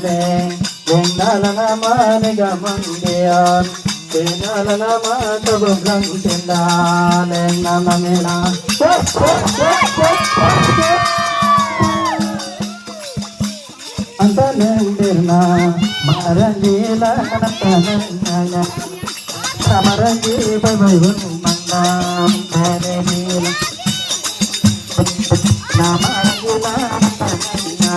me Lengala nama nega mangdian Lengala nama kabublang tinda Lengala mena Anta lendirna Marangila natananya Samarangi bye-bye mangam Marangila Namarangila natananya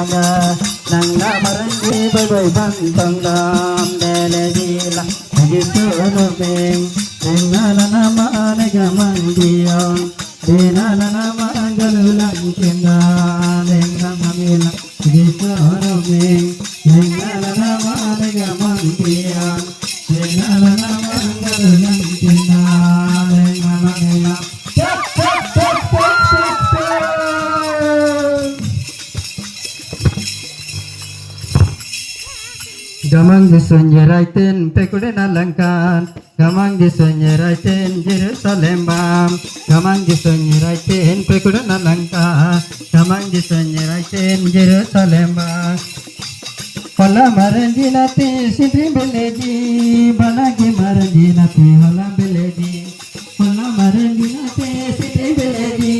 Nang namarangi bye-bye bantang dam Delegila Gitu nubing Lengala nama nega mangdian Lengala nama galulang tinda Lengala mena Gitu nubing Lengala nama nega mangdian Lengala nama galulang tinda Lengala mena Gamang disunjiraitin pekude nalangkan Gamang disunjiraitin Jerusalem bam Gamang disunjiraitin pekude nalangkan Gamang disunjiraitin Jerusalem bam Pala maranji nati sintri beleji Balagi maranji nati hala beleji Pala maranji nati sintri beleji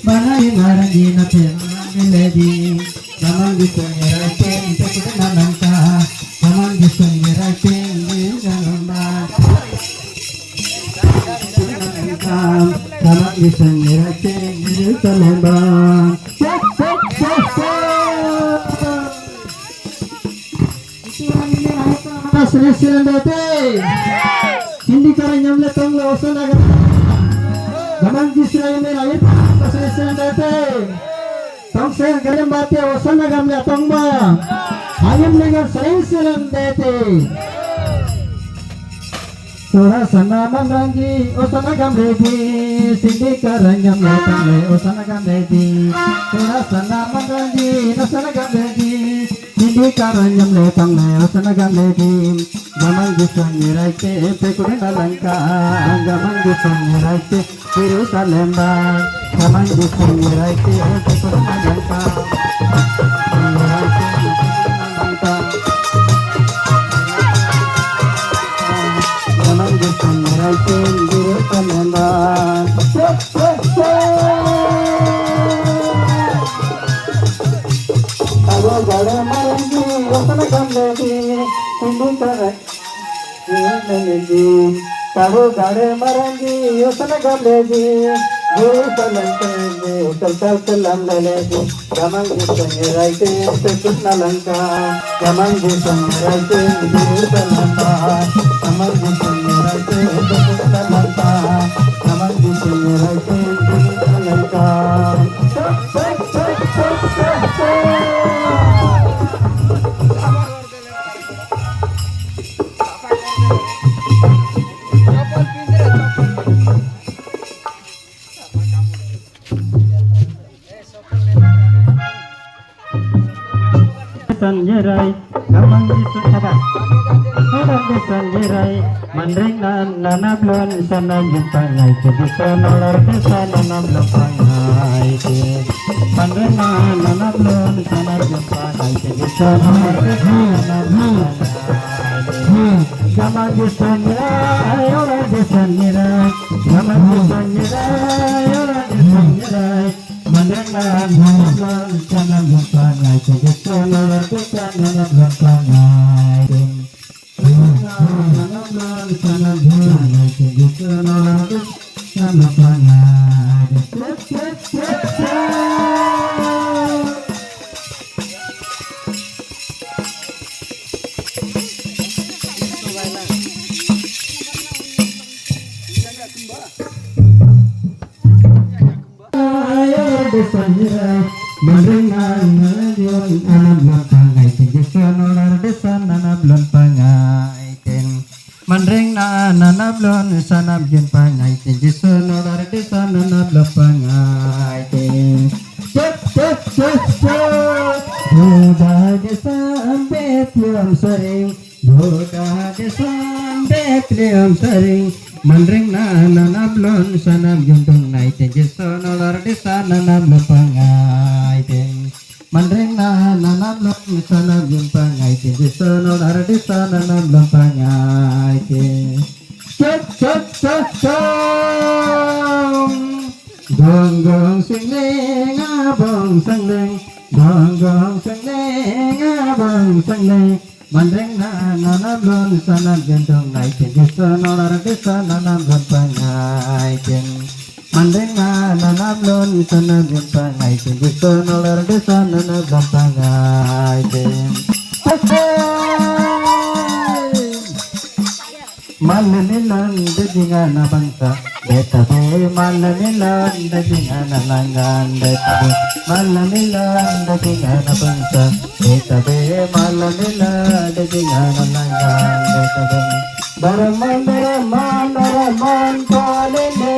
Balagi maranji nati hala beleji Gamang disunjiraitin pekude nalangkan Gamang disunjiraitin Jerusalem bam Gamang disunjiraitin Jerusalem bam Selesai dete, hindi karanyam le tong lo sana gamang jisra me rait selesai dete, tong se garam bate osana gam le tong ba, ayam le gar selesai dete, sora sana mangrangi osana gam ledi, hindi karanyam le tong le osana gam ledi, sora sana mangrangi osana gam ledi. Hindi karanyam letang na osana ledi gamang disunjiraite pekude nalangka gamang disunjiraite Jerusalem bam gamang disunjiraite pekude nalangka gamang disunjiraite Jerusalem bam Gare marangi osana gamledi hindu karai ledi Tahu gare marangi osana gamledi Jerusalem tene kalkal kalam ledi gamang disunjiraite pekut nalangka gamang disunjiraite Jerusalem gamang disunjiraite pekut nalangka gamang disunjiraite Jerusalem Sanjirai gamang disunjiraite Orang disunjirai mandring nanablon sana jumpangai Kebisonolar desa nanablon pangai Mandring nanablon sana jumpangai Kebisonolar desa nanablon pangai Gamang disunjirai orang disunjirai Gamang disunjirai orang disunjirai Mandring nanablon sana jumpangai Kebisonolar desa nanablon pangai Mandring na nanablon sanab jin pangai tinji sonolar desa nanablon pangai tin cep Buddha desa Betlehem sering Buddha desa Betlehem sering Mandring na nanablon sanab juntung nai tinji sonolar desa nanablon pangai tin Mandring na nanablon sanab jin pangai tinggi sonolar di sana nam lampangai ke cek cek cek cek gong gong sing ling abong sang ling gong gong sing ling abong sang ling mandeng na nam lon sana gendong nai tinggi sonolar di sana nam lampangai ke mandeng na nam lon sana lampangai tinggi sonolar di sana nam lampangai ke malamilan dajingan bangsa betabe malamilan dajingan langan betabe malamilan dajingan bangsa betabe malamilan dajingan langan betabe baraman kalene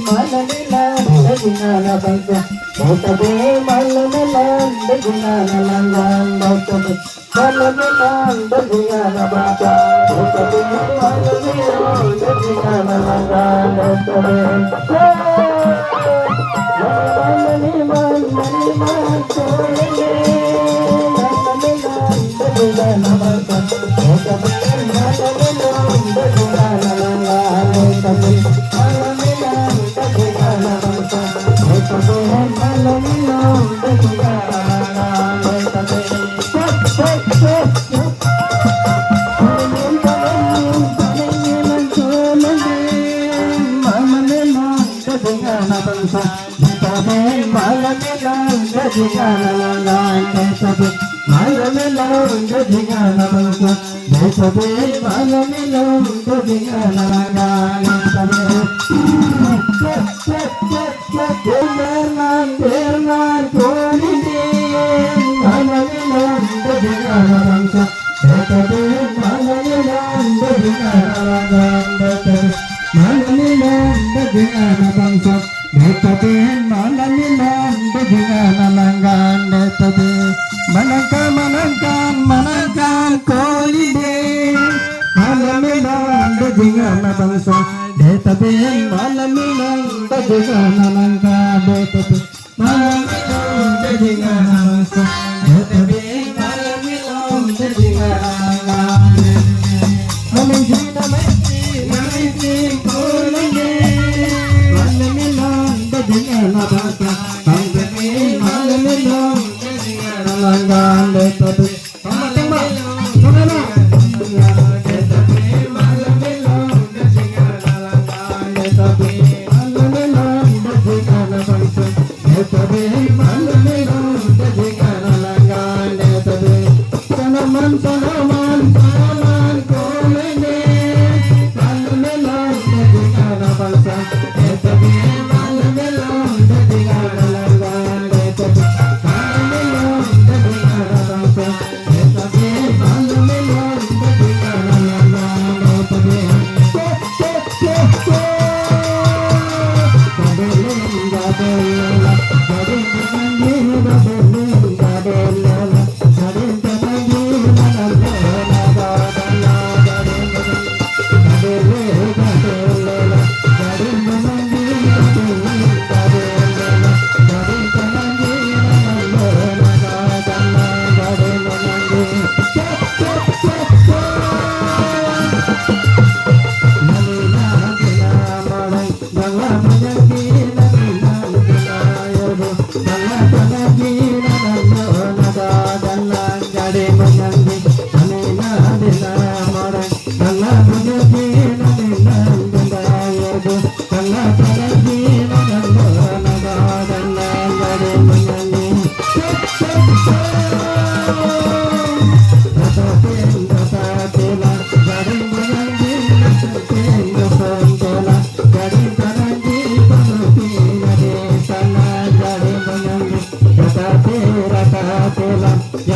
malamilan dajingan bangsa betabe malamilan dajingan langan betabe malamilan dajingan bangsa betabe malamilan dajingan langan betabe Manangkan kolide malamilan dajingan bangsa betabe malamilan dajingan langga betabe malamilan dajingan bangsa betabe malamilan dajingan langga malamilan kolide malamilan dajingan bangsa betabe malamilan dajingan langga betabe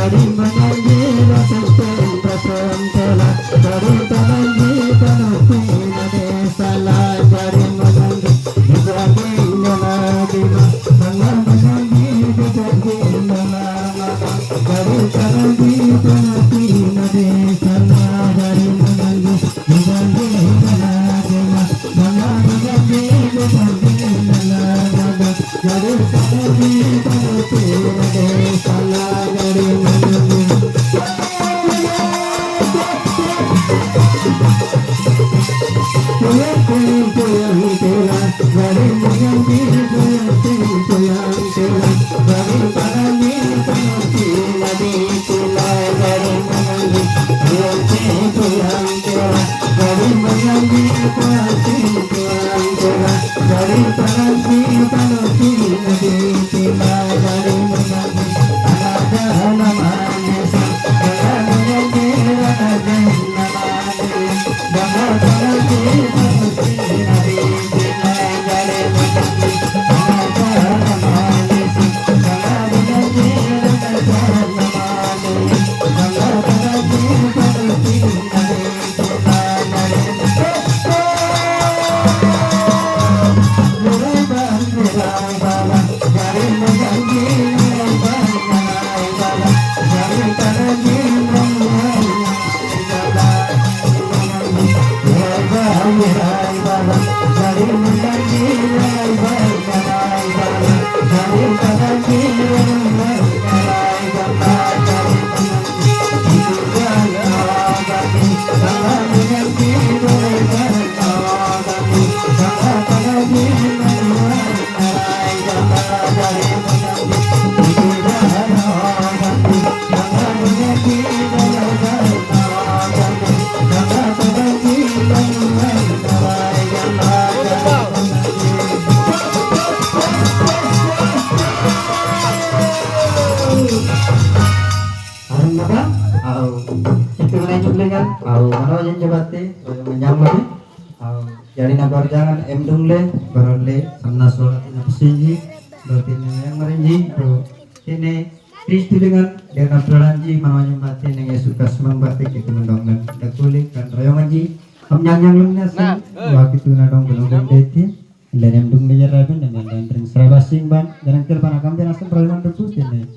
Jadi goyang tela Gari menyanyi goyang tela Gari parani penanti nadi tela Gari menyanyi goyang tela Gari menyanyi goyang tela Gari parani penanti nadi tela Gari menyanyi ada namanya Gari menyanyi ada namanya Gari parani penanti nadi tela Gari menyanyi ada namanya Gari menyanyi ada namanya Gari parani penanti nadi jadi nagor jangan emdungle barole samna solat ina pesinji berarti yang merenji bro ini Kristu dengan dena peranji manawanya batin yang suka semambati itu mendongeng dakulik kan royonganji amnyang lumnya sih wah gitu nadong benong deti dan emdung dia rabin dan ring serabasing ban dan kel panakam ben asam royongan deku ini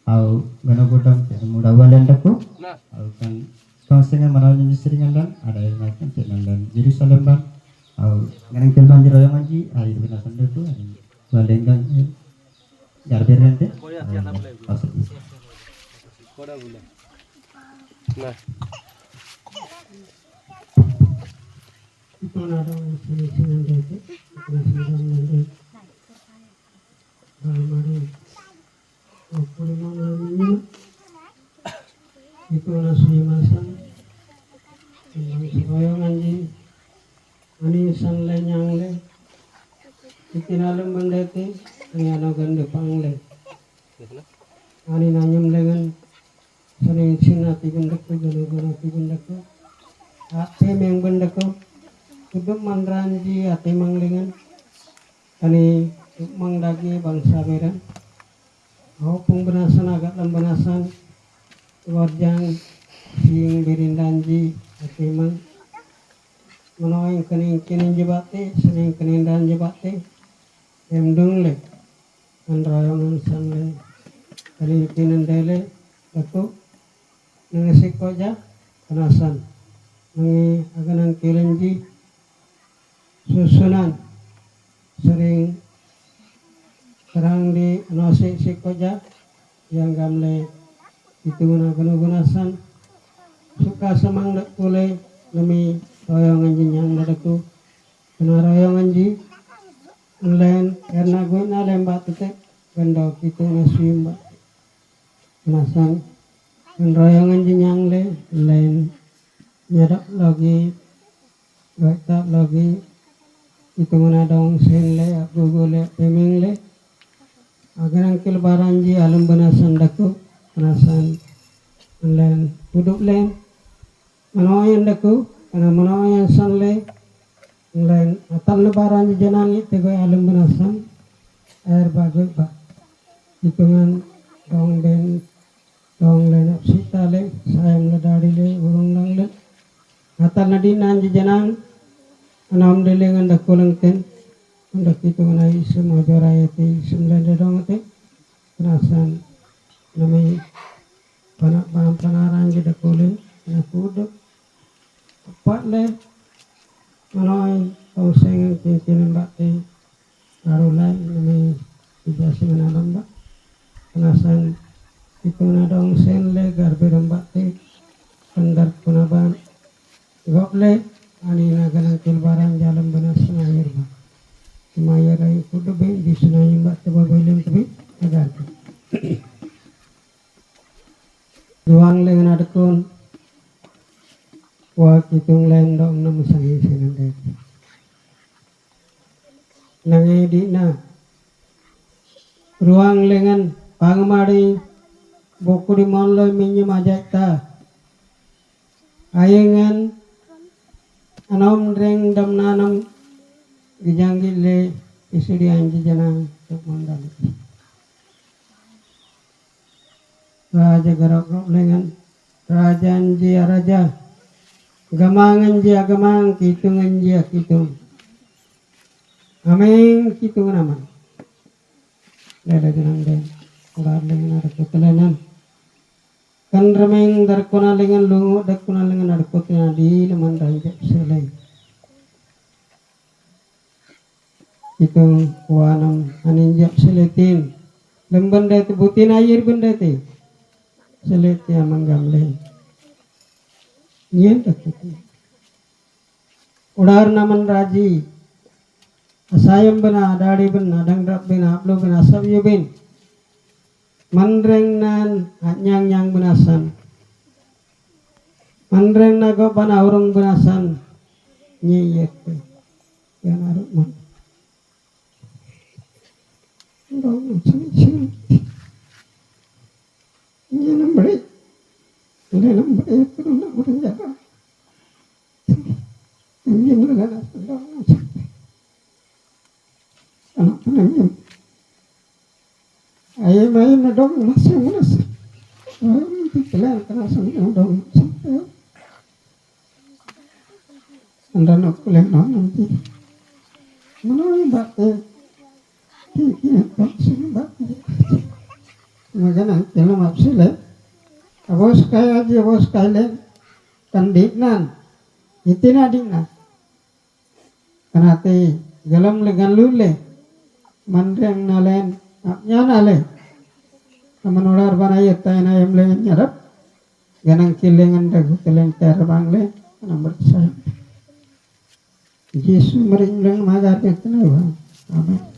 au gana godam mudah walan deku au kan konsengan manawanya seringan dan ada yang makan dan Yerusalem ban ganang kel banjir royong aji air binasan deku walengan garber nanti nah itu ada sini dete sini nanti mari 25 menit itu nasi masan royong aji ani sanle nyangle itinalem bandete ngano gande pangle ani nanyem lengan sering sinati bendeku jono bendeku ate meng bendeku kudu mandranji ate manglengan ani mangdagi bangsa beran au pungbenasan agak lembenasan warjang sing berindanji ate mang manoing kening jebate sering kenindan jebate emdung le andrayangan sangle kali kinen dele datu nangisik koja kanasan nangi aganang kilenji susunan sering terang di nasi sikoja yang gamle itu gunasan suka semang dak tule demi royongan jinyang dadaku kena royongan ji lain karena gue na lembat tete gandau itu nasi mbak kenasan dan royongan jinyang le lain nyadak lagi gak lagi itu menadong sen le aku gole pemeng le agar angkil baranji alam benasan daku kenasan lain duduk lain manoyan daku karena manoyan san le lain atal lebaran jenang itu gue alam benasan air bagus pak hitungan dong ben dong lain apsita le sayang ledari le urung lang le atal nadinan jenang anam delengan dak kolengten undak itu nai semua jorayati sembilan dong te kerasan namai panak paham panaran jadi koleng na kuduk tepat le manoi kau sengen cincin mbak te karulai namai ijasi menadam mbak kerasan itu nadong sen le garber mbak te kendar kunaban gok le ani naganang kilbaran jalan benas Maya rai kudu be di sunai mbak coba belum tapi agar ruang lengan adakun wa kitung lendong nam sangi sinande nangai di na ruang lengan pangmari bokuri monloy minye majata ayengan anom reng dam nanam gijanggile isuri anji jana mandal raja garok lengan raja anji raja gamangan ji agamang kitungan ji kitung ameng kitung naman lele jenang den ular lengan ada kutelenan kan remeng dar kona lengan lungu dak kona lengan ada kutena di leman ranjak selai itu wanam aninjak seletin lembanda itu butin air benda itu seleti amang gamle nyen dak ular naman raji asayam bena dadi bena dangdap bena aplo bena sabyu ben mandreng nan nyang nyang benasan mandreng nago bana urung benasan nyeyet yang arut man dong sini ini nomor itu nomor jaga ini mulai dong anak-anaknya ayam na dong masih ayam itu pelan kerasa dong sampai anda nak kuliah nanti mana bapak ini sini bapak magana kalau mapsile abos kaya aja abos kaya kandiknan itina dingna kanate galam legan lule mandreng nalen apnya nale naman ular banayat tayo na yung lengan nyarap ganang kilengan dagu kilen terbang le nomor saya Yesus mering magar kita na amen